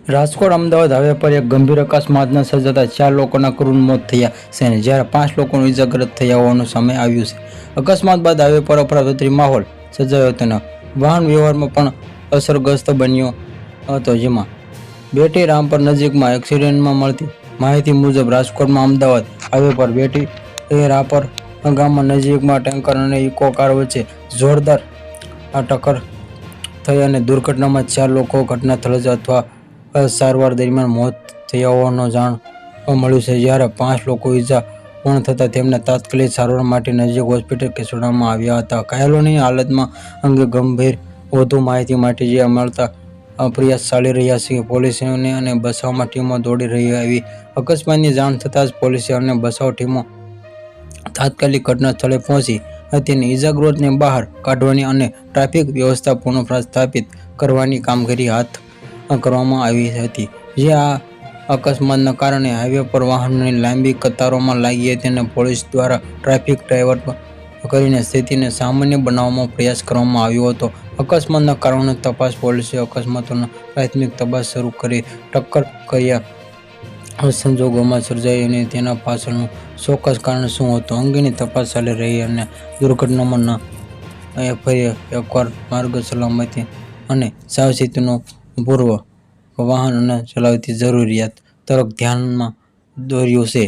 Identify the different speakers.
Speaker 1: Rajkot Ahmedabad highway પર એક ગંભીર અકસ્માતના સર્જાતા 4 લોકોના કરુણ મોત થયા છે, જ્યારે 5 લોકોને ઇજાગ્રસ્ત થયા હોવાનું સામે આવ્યું છે. અકસ્માત બાદ હાઈવે પર અફરાતફરી માહોલ સર્જાયો હતો અને વાહન વ્યવહારમાં પણ અસરગ્રસ્ત બન્યો હતો. જેમાં બેટી રામપર નજીકમાં એક્સિડન્ટમાં મળતી માહિતી મુજબ રાજકોટમાં અમદાવાદ હાઈવે પર બેટી રાપર ગામમાં નજીકમાં ટેન્કર અને ઇકો કાર વચ્ચે જોરદાર ટક્કર થઈ અને દુર્ઘટનામાં 4 લોકો ઘટના સ્થળે જ અથવા સારવાર દરમિયાન મોત થયા હોવાનું જાણવા મળ્યું છે, જ્યારે 5 લોકો ઇજા પૂર્ણ થતાં તેમને તાત્કાલિક સારવાર માટે નજીક હોસ્પિટલ ખસેડવામાં આવ્યા હતા. ઘાયલોની હાલતમાં અંગે ગંભીર વધુ માહિતી માટે જે મળતા પ્રયાસ ચાલી રહ્યા છે. પોલીસ અને બચાવ ટીમો દોડી રહી આવી. અકસ્માતની જાણ થતાં જ પોલીસ અને બચાવ ટીમો તાત્કાલિક ઘટના સ્થળે પહોંચી હતી અને ઇજાગ્રસ્તને બહાર કાઢવાની અને ટ્રાફિક વ્યવસ્થા પુનઃસ્થાપિત કરવાની કામગીરી હાથ કરવામાં આવી હતી. જે આ અકસ્માતના કારણે હાઈવે પર વાહનોની લાંબી કતારોમાં લાગી હતી અને પોલીસ દ્વારા ટ્રાફિક ડાયવર્ટ કરીને સ્થિતિને સામાન્ય બનાવવાનો પ્રયાસ કરવામાં આવ્યો હતો. અકસ્માતના કારણોની તપાસ પોલીસે અકસ્માતનો પ્રાથમિક તપાસ શરૂ કરી ટક્કર કયા સંજોગોમાં સર્જાઈ અને તેના પાછળનું ચોક્કસ કારણ શું હતું અંગેની તપાસ ચાલી રહી અને દુર્ઘટનામાં ફરી એકવાર માર્ગ સલામતી અને સાવચેતીનો પૂર્વ વાહન ચલાવવાની જરૂરિયાત તરફ ધ્યાનમાં દોર્યું છે.